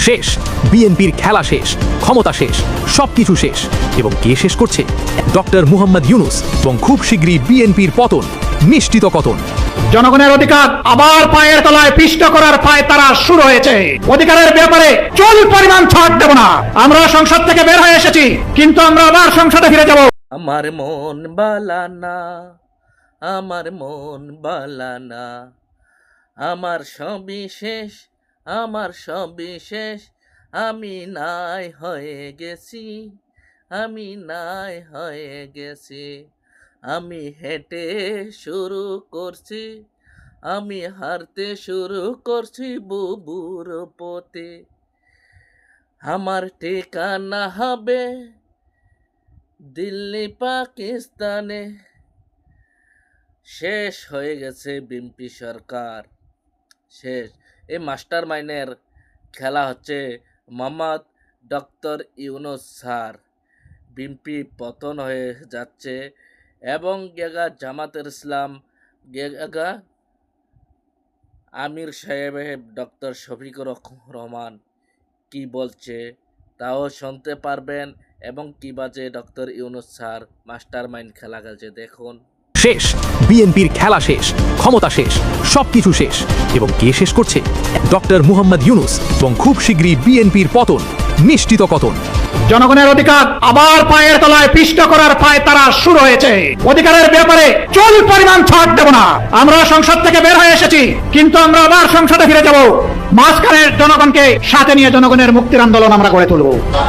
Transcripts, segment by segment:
শেষ, বিএনপির খেলা শেষ, ক্ষমতা শেষ, সবকিছু শেষ। এবং কে শেষ করছে? ডক্টর মুহাম্মদ ইউনূস। এবং খুব শীঘ্রই বিএনপির পতন, নিশ্চিত পতন। জনগণের অধিকার আবার পায়ের তলায় পিষ্ট করার পায়তারা শুরু হয়েছে। অধিকারের ব্যাপারে চুল পরিমাণ ছাড় দেব না। আমরা সংসদ থেকে বের হয়ে এসেছি, কিন্তু আমরা আবার সংসদে ফিরে যাব। আমার মন বালানা, আমার মন বালানা, আমার সবই শেষ, আমার সবই শেষ। আমি নাই হয়ে গেছি, আমি নাই হয়ে গেছি। আমি হেঁটে শুরু করছি, আমি হারতে শুরু করছি বুবুর পথে। আমার ঠিকানা হবে দিল্লি পাকিস্তানে। শেষ হয়ে গেছে বিএনপি সরকার, শেষ। এই মাস্টার মাইন্ডের খেলা হচ্ছে Mohammad doctor Yunus sir. BNP পতন হয়ে যাচ্ছে এবং গেগা জামাতের ইসলাম, গেগা আমির সাহেব, ডক্টর শফিকুর রহমান কি বলছে তাও শুনতে পারবেন। এবং কি বাজে doctor Yunus sir master mind খেলা খেলছে, দেখুন। শেষ, বিএনপির খেলা শেষ, ক্ষমতা শেষ, সবকিছু শেষ। এবং কে শেষ করছে? ডক্টর মুহাম্মদ ইউনূস। এবং খুব শীঘ্রই বিএনপির পতন, নিশ্চিত পতন। জনগণের অধিকার আবার পায়ের তলায় পিষ্ট করার পায়তারা শুরু হয়েছে। অধিকারের ব্যাপারে চুল পরিমাণ ছাড় দেব না। আমরা সংসদ থেকে বের হয়ে এসেছি, কিন্তু আমরা আবার সংসদে ফিরে যাব। মাঝখানের জনগণকে সাথে নিয়ে জনগণের মুক্তির আন্দোলন আমরা গড়ে তুলব।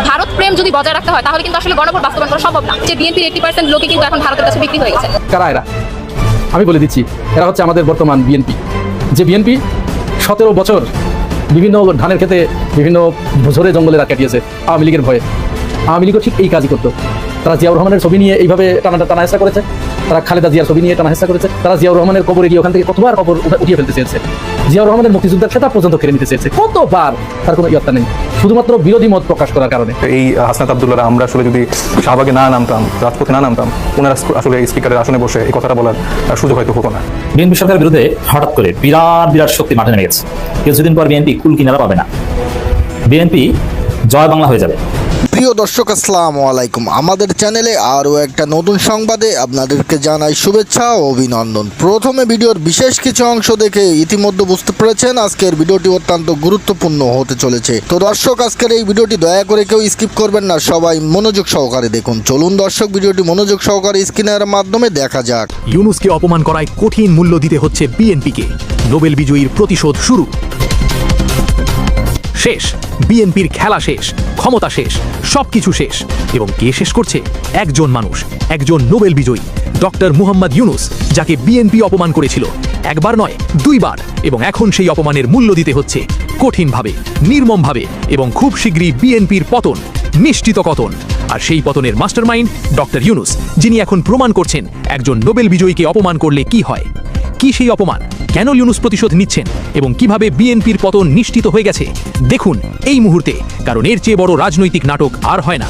ভারত প্রেম যদি বজায় রাখতে হয় তাহলে কিন্তু আসলে গণভোট বাস্তবায়ন করা সম্ভব না। যে বিএনপির 80% লোকে কিন্তু এখন ভারতের কাছে বিক্রি হয়ে গেছে। কারা এরা? আমি বলে দিচ্ছি, এরা হচ্ছে আমাদের বর্তমান বিএনপি। যে বিএনপি 17 বছর বিভিন্ন ধানের খেতে বিভিন্ন ঝরে জঙ্গলে কাটিয়েছে আওয়ামী লীগের ভয়ে। আওয়ামী লীগও ঠিক এই কাজই করতো। তারা জিয়াউর রহমানের ছবি নিয়ে এইভাবে টানাহেসা করেছে, তারা খালেদা জিয়ার ছবি নিয়ে টানাহেসা করেছে, তারা জিয়াউর রহমানের কবরে গিয়ে ওখান থেকে কতবার কবর উঠিয়ে ফেলতে চেয়েছে, জিয়াউর রহমানের মুক্তিযুদ্ধের খেতাব পর্যন্ত কেড়ে নিতে চেয়েছে, কতবার। তার কোনো ইয়ত্তা নেই, শুধুমাত্র বিরোধী মত প্রকাশ করার কারণে। এই হাসনাত আব্দুল্লাহরা আমরা আসলে যদি শাহবাগে না নামতাম, রাজপথে না নামতাম, ওনারা আসলে স্পিকারের আসনে বসে এই কথাটা বলার সুযোগ হয়তো হতো না। বিএনপি সরকারের বিরুদ্ধে হঠাৎ করে বিরাট শক্তি মাঠে নেমে গেছে। কিছুদিন পর বিএনপি কুল কিনারা পাবে না, বিএনপি জয় বাংলা হয়ে যাবে। প্রিয় দর্শক, আসসালামু আলাইকুম। আমাদের চ্যানেলে আরও একটা নতুন সংবাদে আপনাদেরকে জানাই শুভেচ্ছা ও অভিনন্দন। প্রথমে ভিডিওর বিশেষ কিছু অংশ দেখে ইতিমধ্যে বুঝতে পেরেছেন আজকের ভিডিওটি অত্যন্ত গুরুত্বপূর্ণ হতে চলেছে। তো দর্শক, আজকের এই ভিডিওটি দয়া করে কেউ স্কিপ করবেন না, সবাই মনোযোগ সহকারে দেখুন। চলুন দর্শক, ভিডিওটি মনোযোগ সহকারে স্ক্রিনের মাধ্যমে দেখা যাক। ইউনূসকে অপমান করায় কঠিন মূল্য দিতে হচ্ছে বিএনপিকে। নোবেল বিজয়ীর প্রতিশোধ শুরু। শেষ, বিএনপির খেলা শেষ, ক্ষমতা শেষ, সবকিছু শেষ। এবং কে শেষ করছে? একজন মানুষ, একজন নোবেল বিজয়ী, ডক্টর মুহাম্মদ ইউনূস, যাকে বিএনপি অপমান করেছিল একবার নয়, দুইবার। এবং এখন সেই অপমানের মূল্য দিতে হচ্ছে কঠিনভাবে, নির্মমভাবে। এবং খুব শীঘ্রই বিএনপির পতন, নিশ্চিত পতন। আর সেই পতনের মাস্টারমাইন্ড ডক্টর ইউনূস, যিনি এখন প্রমাণ করছেন একজন নোবেল বিজয়ীকে অপমান করলে কি হয়। কি সেই অপমান? কেন ইউনূস প্রতিশোধ নিচ্ছেন? এবং কিভাবে বিএনপির পতন নিশ্চিত হয়ে গেছে দেখুন এই মুহূর্তে। কারণ এর চেয়ে বড় রাজনৈতিক নাটক আর হয় না।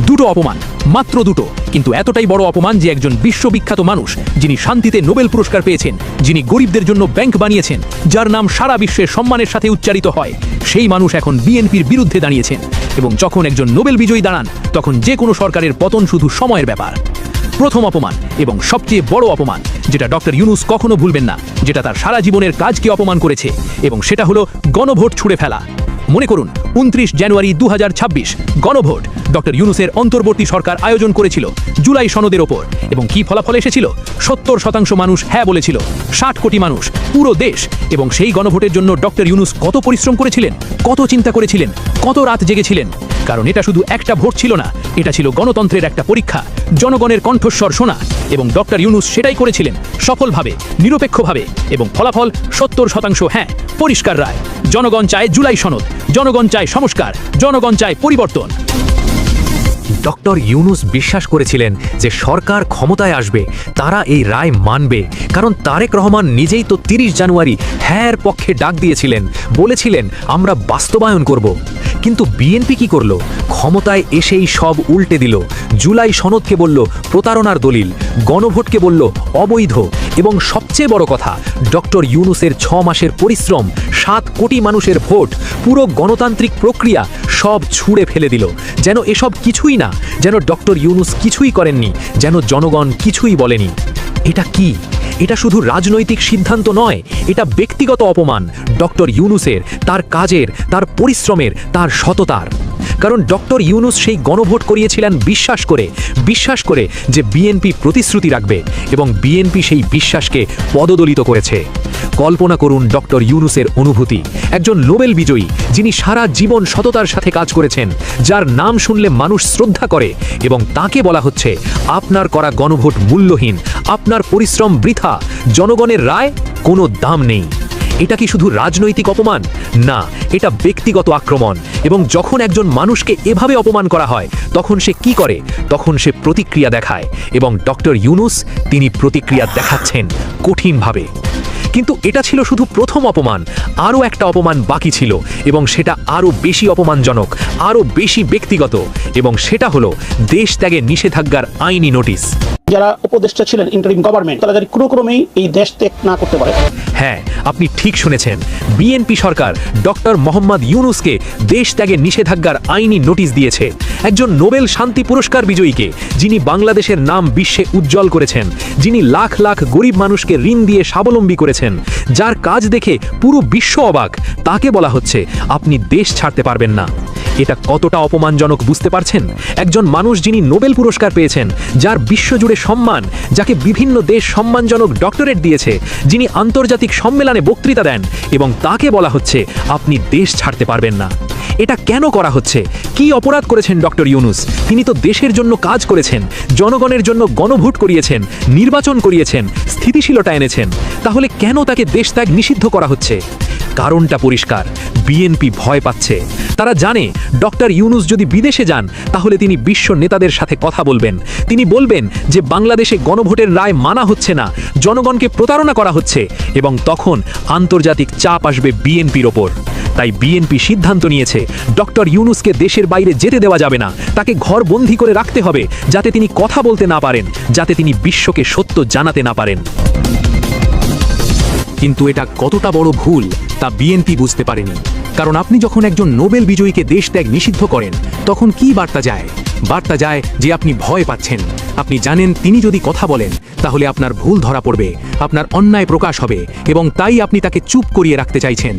দুটো অপমান, মাত্র দুটো, কিন্তু এতটাই বড় অপমান যে একজন বিশ্ববিখ্যাত মানুষ, যিনি শান্তিতে নোবেল পুরস্কার পেয়েছেন, যিনি গরিবদের জন্য ব্যাংক বানিয়েছেন, যার নাম সারা বিশ্বে সম্মানের সাথে উচ্চারিত হয়, সেই মানুষ এখন বিএনপির বিরুদ্ধে দাঁড়িয়েছেন। এবং যখন একজন নোবেল বিজয়ী দাঁড়ান, তখন যে কোনো সরকারের পতন শুধু সময়ের ব্যাপার। প্রথম অপমান এবং সবচেয়ে বড় অপমান, যেটা ডক্টর ইউনূস কখনো ভুলবেন না, যেটা তার সারা জীবনের কাজকে অপমান করেছে, এবং সেটা হলো গণভোট ছুঁড়ে ফেলা। মনে করুন 29 জানুয়ারি 2026 গণভোট ডক্টর ইউনূসের অন্তর্বর্তী সরকার আয়োজন করেছিল জুলাই সনদের ওপর। এবং কি ফলাফল এসেছিল? 70% মানুষ হ্যাঁ বলেছিল, 60 কোটি মানুষ, পুরো দেশ। এবং সেই গণভোটের জন্য ডক্টর ইউনূস কত পরিশ্রম করেছিলেন, কত চিন্তা করেছিলেন, কত রাত জেগেছিলেন। কারণ এটা শুধু একটা ভোট ছিল না, এটা ছিল গণতন্ত্রের একটা পরীক্ষা, জনগণের কণ্ঠস্বর শোনা। এবং ডক্টর ইউনূস সেটাই করেছিলেন সফলভাবে, নিরপেক্ষভাবে। এবং ফলাফল 70% হ্যাঁ, পরিষ্কার রায়। জনগণ চায় জুলাই সনদ, জনগণ চায় সংস্কার, জনগণ চায় পরিবর্তন। ডক্টর ইউনূস বিশ্বাস করেছিলেন যে সরকার ক্ষমতায় আসবে, তারা এই রায় মানবে। কারণ তারেক রহমান নিজেই তো 30 জানুয়ারি হ্যাঁর পক্ষে ডাক দিয়েছিলেন, বলেছিলেন আমরা বাস্তবায়ন করব। কিন্তু বিএনপি কি করলো? ক্ষমতায় এসেই সব উল্টে দিল। জুলাই সনদকে বলল প্রতারণার দলিল, গণভোটকে বলল অবৈধ। এবং সবচেয়ে বড় কথা, ডক্টর ইউনূসের 6 মাসের পরিশ্রম 7 কোটি মানুষের ভোট, পুরো গণতান্ত্রিক প্রক্রিয়া সব ছুঁড়ে ফেলে দিল। যেন এসব কিছুই না, যেন ডক্টর ইউনূস কিছুই করেননি, যেন জনগণ কিছুই বলেনি। এটা কি? এটা শুধু রাজনৈতিক সিদ্ধান্ত নয়, এটা ব্যক্তিগত অপমান ডক্টর ইউনূসের, তার কাজের, তার পরিশ্রমের, তার সততার। কারণ ডক্টর ইউনূস সেই গণভোট করিয়েছিলেন বিশ্বাস করে যে বিএনপি প্রতিশ্রুতি রাখবে, এবং বিএনপি সেই বিশ্বাসকে পদদলিত করেছে। কল্পনা করুন ডক্টর ইউনূসের অনুভূতি। একজন নোবেল বিজয়ী, যিনি সারা জীবন সততার সাথে কাজ করেছেন, যার নাম শুনলে মানুষ শ্রদ্ধা করে, এবং তাকে বলা হচ্ছে আপনার করা গণভোট মূল্যহীন, আপনার পরিশ্রম বৃথা, জনগণের রায় কোনো দাম নেই। এটা কি শুধু রাজনৈতিক অপমান? না, এটা ব্যক্তিগত আক্রমণ। এবং যখন একজন মানুষকে এভাবে অপমান করা হয়, তখন সে কি করে? তখন সে প্রতিক্রিয়া দেখায়, এবং ডক্টর ইউনূস তিনি প্রতিক্রিয়া দেখাচ্ছেন কঠিনভাবে। কিন্তু এটা ছিল শুধু প্রথম অপমান, আরও একটা অপমান বাকি ছিল, এবং সেটা আরও বেশি অপমানজনক, আরও বেশি ব্যক্তিগত, এবং সেটা হলো দেশ ত্যাগের নিষেধাজ্ঞার আইনি নোটিশ। যারা উপদেষ্টা ছিলেন ইন্টারিম গভর্নমেন্ট, তারা যদি কোনো ক্রমেই এই দেশ ত্যাগ না করতে পারে। হ্যাঁ, আপনি ঠিক শুনেছেন, বিএনপি সরকার ডক্টর মোহাম্মদ ইউনূসকে দেশ ত্যাগের নিষেধাজ্ঞার আইনি নোটিশ দিয়েছে। একজন নোবেল শান্তি পুরস্কার বিজয়ীকে, যিনি বাংলাদেশের নাম বিশ্বে উজ্জ্বল করেছেন, যিনি লাখ লাখ গরিব মানুষকে ঋণ দিয়ে স্বাবলম্বী করেছেন, যার কাজ দেখে পুরো বিশ্ব অবাক, তাকে বলা হচ্ছে আপনি দেশ ছাড়তে পারবেন না। এটা কতটা অপমানজনক বুঝতে পারছেন? একজন মানুষ যিনি নোবেল পুরস্কার পেয়েছেন, যার বিশ্বজুড়ে সম্মান, যাকে বিভিন্ন দেশ সম্মানজনক ডক্টরেট দিয়েছে, যিনি আন্তর্জাতিক সম্মেলনে বক্তৃতা দেন, এবং তাকে বলা হচ্ছে আপনি দেশ ছাড়তে পারবেন না। এটা কেন করা হচ্ছে? কি অপরাধ করেছেন ডক্টর ইউনূস? তিনি তো দেশের জন্য কাজ করেছেন, জনগণের জন্য গণভোট করিয়েছেন, নির্বাচন করিয়েছেন, স্থিতিশীলতা এনেছেন। তাহলে কেন তাকে দেশত্যাগ নিষিদ্ধ করা হচ্ছে? কারণটা পরিষ্কার, বিএনপি ভয় পাচ্ছে। তারা জানে ডক্টর ইউনূস যদি বিদেশে যান, তাহলে তিনি বিশ্ব নেতাদের সাথে কথা বলবেন। তিনি বলবেন যে বাংলাদেশে গণভোটের রায় মানা হচ্ছে না, জনগণকে প্রতারণা করা হচ্ছে, এবং তখন আন্তর্জাতিক চাপ আসবে বিএনপির ওপর। তাই বিএনপি সিদ্ধান্ত নিয়েছে ডক্টর ইউনূসকে দেশের বাইরে যেতে দেওয়া যাবে না, তাকে ঘরবন্দি করে রাখতে হবে, যাতে তিনি কথা বলতে না পারেন, যাতে তিনি বিশ্বকে সত্য জানাতে না পারেন। কিন্তু এটা কতটা বড় ভুল তা বিএনপি বুঝতে পারেনি। কারণ আপনি যখন একজন নোবেল বিজয়ীকে দেশত্যাগ নিষিদ্ধ করেন, তখন কি বার্তা যায়? বার্তা যায় যে আপনি ভয় পাচ্ছেন। আপনি জানেন তিনি যদি কথা বলেন, তাহলে আপনার ভুল ধরা পড়বে, আপনার অন্যায় প্রকাশ হবে, এবং তাই আপনি তাকে চুপ করিয়ে রাখতে চাইছেন।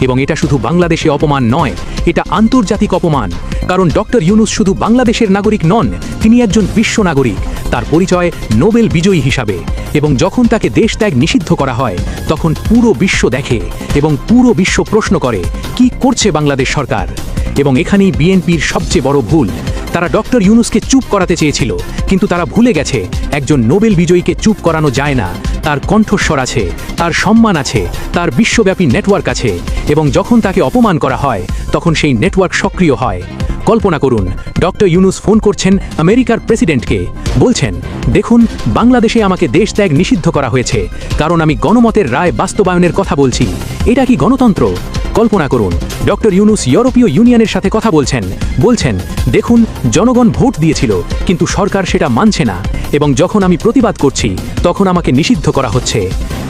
এবং এটা শুধু বাংলাদেশে অপমান নয়, এটা আন্তর্জাতিক অপমান। কারণ ডক্টর ইউনূস শুধু বাংলাদেশের নাগরিক নন, তিনি একজন বিশ্ব নাগরিক। তার পরিচয় নোবেল বিজয়ী হিসাবে। এবং যখন তাকে দেশত্যাগ নিষিদ্ধ করা হয়, তখন পুরো বিশ্ব দেখে, এবং পুরো বিশ্ব প্রশ্ন করে কি করছে বাংলাদেশ সরকার। এবং এখানেই বিএনপির সবচেয়ে বড় ভুল। তারা ডক্টর ইউনূসকে চুপ করাতে চেয়েছিল, কিন্তু তারা ভুলে গেছে একজন নোবেল বিজয়ীকে চুপ করানো যায় না। তার কণ্ঠস্বর আছে, তার সম্মান আছে, তার বিশ্বব্যাপী নেটওয়ার্ক আছে, এবং যখন তাকে অপমান করা হয়, তখন সেই নেটওয়ার্ক সক্রিয় হয়। কল্পনা করুন, ডক্টর ইউনূস ফোন করছেন আমেরিকার প্রেসিডেন্টকে, বলছেন দেখুন বাংলাদেশে আমাকে দেশত্যাগ নিষিদ্ধ করা হয়েছে, কারণ আমি গণমতের রায় বাস্তবায়নের কথা বলছি। এটা কি গণতন্ত্র? কল্পনা করুন, ডক্টর ইউনূস ইউরোপীয় ইউনিয়নের সাথে কথা বলছেন দেখুন জনগণ ভোট দিয়েছিল, কিন্তু সরকার সেটা মানছে না, এবং যখন আমি প্রতিবাদ করছি, তখন আমাকে নিষিদ্ধ করা হচ্ছে।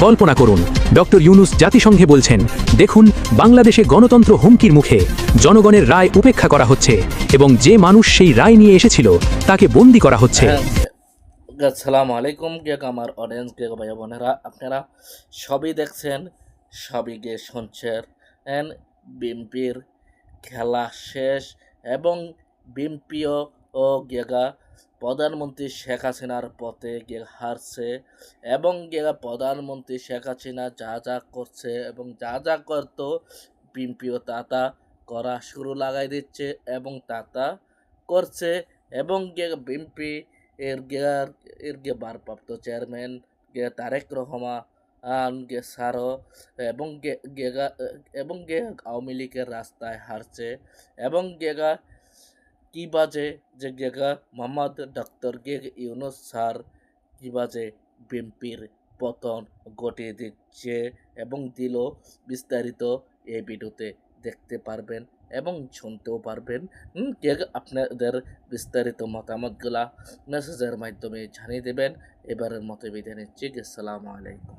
কল্পনা করুন, ডক্টর ইউনূস জাতিসংঘে বলছেন দেখুন বাংলাদেশে গণতন্ত্র হুমকির মুখে, জনগণের রায় উপেক্ষা করা হচ্ছে, এবং যে মানুষ সেই রায় নিয়ে এসেছিল তাকে বন্দী করা হচ্ছে। আসসালামু আলাইকুম আমার অডিয়েন্স ভাই বোনেরা, আপনারা সবই দেখছেন, সবই গিয়ে শুনছেন। বিএনপির খেলা শেষ, এবং বিএনপিও গেগা প্রধানমন্ত্রী শেখ হাসিনার পথে গিয়ে হারছে, এবং গেগা প্রধানমন্ত্রী শেখ হাসিনা যা যা করছে এবং যা যা করত, বিএনপিও তা করা শুরু লাগাই দিচ্ছে, এবং তা করছে। এবং বিএনপি এর গে ভারপ্রাপ্ত চেয়ারম্যান তারেক রহমান সারো, এবং আওয়ামী লীগের রাস্তায় হারছে, এবং কি বাজে যে মোহাম্মদ ডক্টর ইউনূস স্যার কি বাজে বিএনপির পতন ঘটিয়ে দিচ্ছে, এবং দিল। বিস্তারিত এই ভিডিওতে দেখতে পারবেন এবং শুনতেও পারবেন। আপনাদের বিস্তারিত মতামতগুলা মেসেজের মাধ্যমে জানিয়ে দেবেন। এবারের মতো বিদায় নিচ্ছি। আসসালামু আলাইকুম।